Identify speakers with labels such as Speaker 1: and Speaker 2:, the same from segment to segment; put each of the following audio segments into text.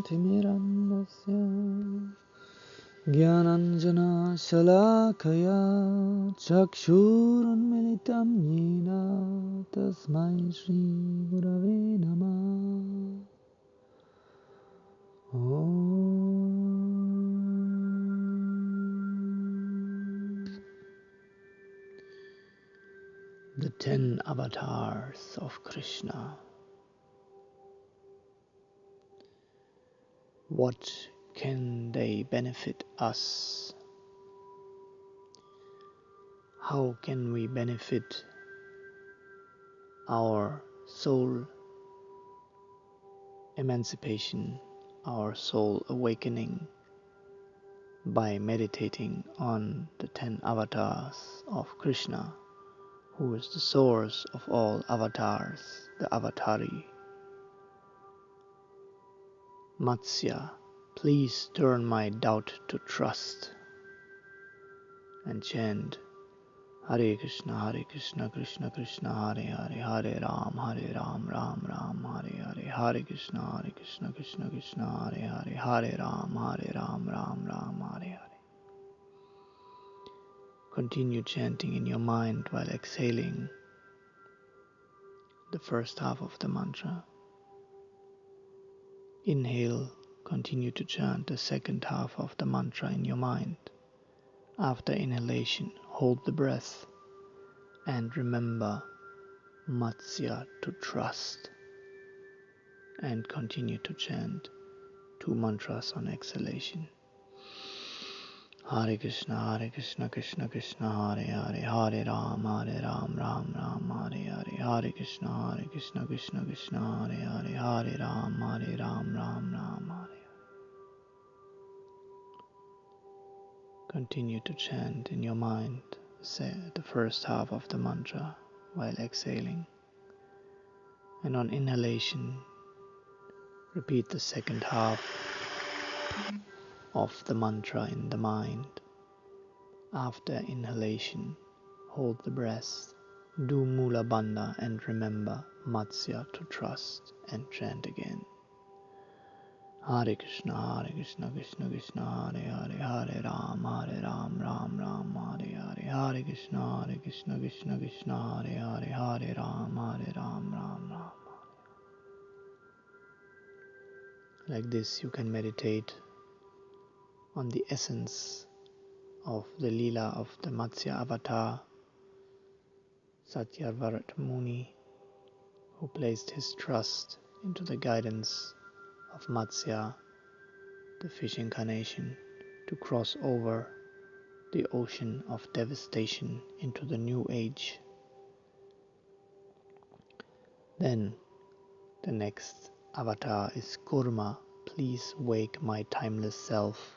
Speaker 1: Jyotirmirandasya Jnananjana Shalakaya Chakshurunmilitam Yena Tasmai Shri Gurave Namah. The 10 avatars of Krishna. What can they benefit us? How can we benefit our soul emancipation, our soul awakening by meditating on the 10 avatars of Krishna, who is the source of all avatars, the avatari. Matsya, please turn my doubt to trust, and chant Hare Krishna, Krishna Krishna, Hare Hare, Hare Ram, Ram Ram, Hare Hare, Hare Krishna, Krishna Krishna, Hare Hare, Hare Ram, Ram Ram, Hare Hare. Continue chanting in your mind while exhaling the first half of the mantra. Inhale, continue to chant the second half of the mantra in your mind. After inhalation, hold the breath and remember Matsya, to trust, and continue to chant 2 mantras on exhalation. Hare Krishna, Krishna Krishna, Hare Hare, Hare Ram, Ram Ram, Hare Hare, Hare Krishna, Krishna Krishna, Hare Hare, Hare Ram, Ram Ram, Hare Hare. Continue to chant in your mind, say the first half of the mantra while exhaling, and on inhalation repeat the second half of the mantra in the mind. After inhalation, hold the breath, do Mula Bandha and remember Matsya, to trust, and chant again. Hare Krishna, Krishna Krishna, Hare Hare, Hare Ram, Ram Ram, Hare Hare, Hare Krishna, Krishna Krishna, Hare Hare, Hare Ram, Ram Ram. Like this you can meditate on the essence of the Leela of the Matsya avatar, Satyavrat Muni, who placed his trust into the guidance of Matsya, the fish incarnation, to cross over the ocean of devastation into the new age. Then the next avatar is Kurma, please wake my timeless self.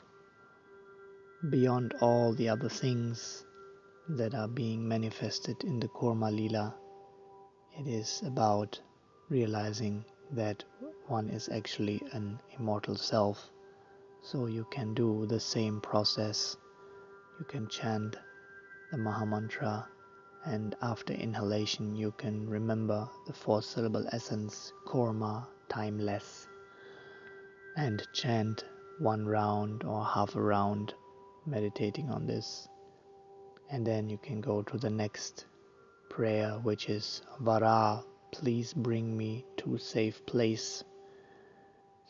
Speaker 1: Beyond all the other things that are being manifested in the Kurma Leela, it is about realizing that one is actually an immortal self. So you can do the same process. You can chant the Mahamantra, and after inhalation you can remember the 4-syllable essence, Kurma, timeless, and chant 1 round or half a round meditating on this. And then you can go to the next prayer, which is Vara, please bring me to a safe place.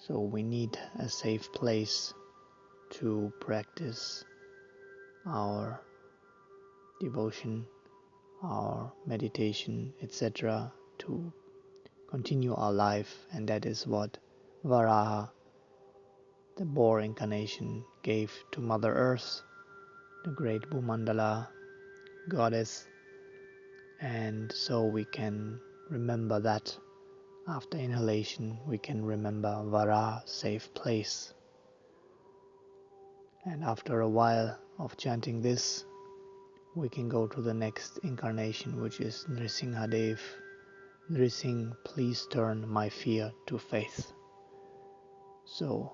Speaker 1: So we need a safe place to practice our devotion, our meditation, etc., to continue our life. And that is what Varaha, the boar incarnation, gave to Mother Earth, the great Bhumandala goddess. And so we can remember that. After inhalation we can remember Vara, safe place. And after a while of chanting this, we can go to the next incarnation, which is Nrsimhadev. Nrsim, please turn my fear to faith. So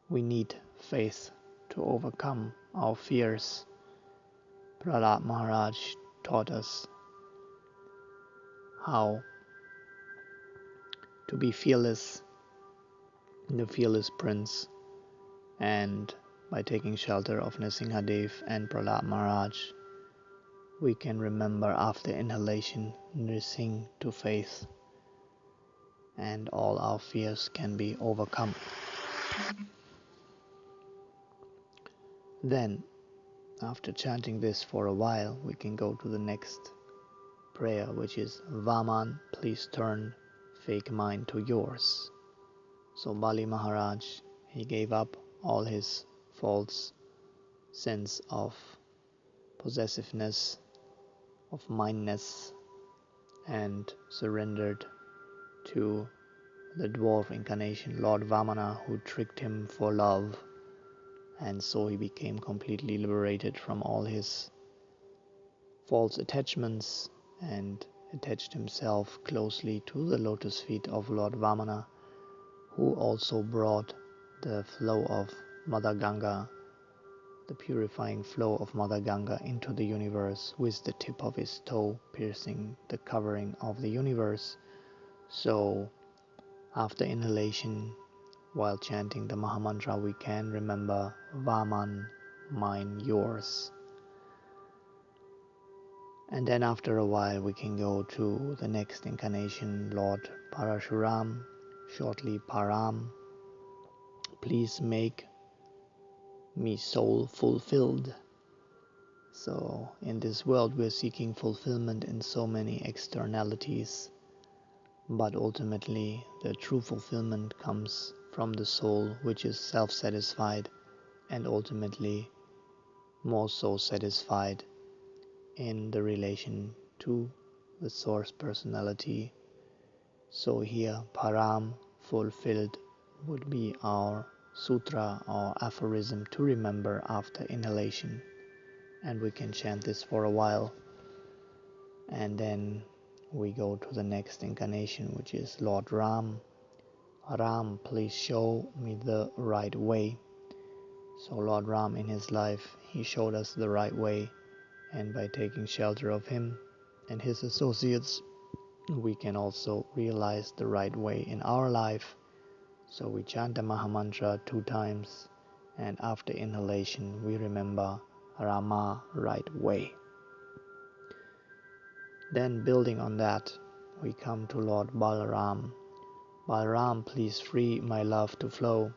Speaker 1: we need faith to overcome our fears. Prahlad Maharaj taught us how to be fearless the fearless prince, and by taking shelter of Nrsimhadev and Prahlad Maharaj, we can remember after inhalation Nrsimh to faith, and all our fears can be overcome. Then, after chanting this for a while, we can go to the next prayer, which is Vaman, please turn fake mind to yours. So Bali Maharaj, he gave up all his false sense of possessiveness, of mindness, and surrendered to the dwarf incarnation Lord Vamana, who tricked him for love, and so he became completely liberated from all his false attachments and attached himself closely to the lotus feet of Lord Vamana, who also brought the flow of Mother Ganga, the purifying flow of Mother Ganga, into the universe with the tip of his toe piercing the covering of the universe. So after inhalation, while chanting the Mahamantra, we can remember Vaman, mine, yours. And then after a while we can go to the next incarnation, Lord Parashuram, shortly Param. Please make me soul fulfilled. So in this world we're seeking fulfillment in so many externalities, but ultimately the true fulfillment comes from the soul, which is self-satisfied and ultimately more so satisfied in the relation to the source personality. So here Param, fulfilled, would be our sutra or aphorism to remember after inhalation, and we can chant this for a while, and then we go to the next incarnation, which is Lord Ram. Ram, please show me the right way. So Lord Ram, in his life, he showed us the right way, and by taking shelter of him and his associates, we can also realize the right way in our life. So we chant the Mahamantra 2 times, and after inhalation we remember Rama, right way. Then building on that, we come to Lord Balaram. Balaram, please free my love to flow.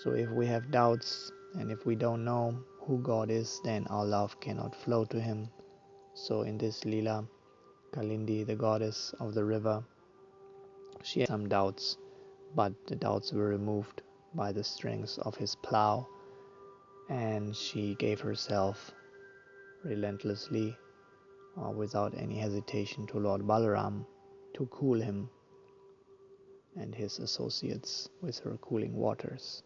Speaker 1: So if we have doubts and if we don't know who God is, then our love cannot flow to him. So in this Leela, Kalindi, the goddess of the river, she had some doubts, but the doubts were removed by the strength of his plow, and she gave herself relentlessly, without any hesitation, to Lord Balaram to cool him and his associates with her cooling waters.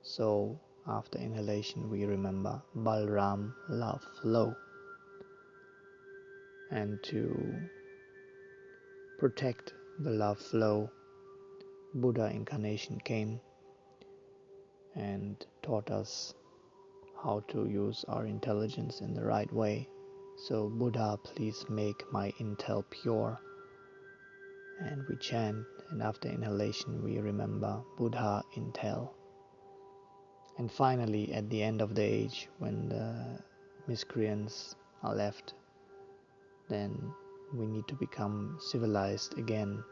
Speaker 1: So after inhalation we remember Balaram, love flow. And to protect the love flow, Buddha incarnation came and taught us how to use our intelligence in the right way. So Buddha, please make my intel pure. And we chant, and after inhalation we remember Buddha intel. And finally, at the end of the age, when the miscreants are left, then we need to become civilized again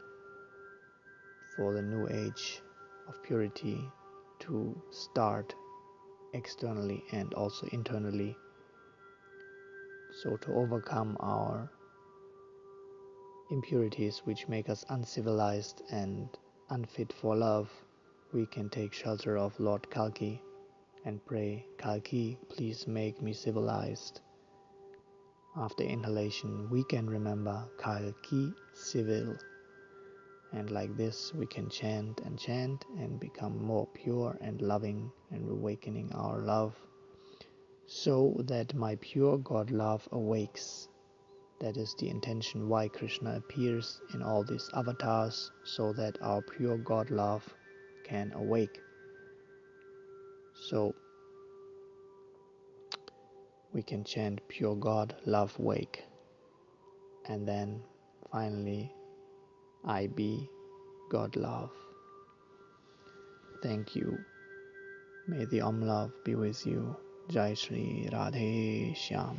Speaker 1: for the new age of purity to start externally and also internally. So to overcome our impurities which make us uncivilized and unfit for love, we can take shelter of Lord Kalki and pray, Kalki, please make me civilized. After inhalation we can remember Kalki civil, and like this we can chant and become more pure and loving and awakening our love, so that my pure God love awakes. That is the intention why Krishna appears in all these avatars, so that our pure God love can awake. So we can chant pure God love wake, and then finally I be God love. Thank you. May the Om Love be with you. Jai Shri Radhe Shyam.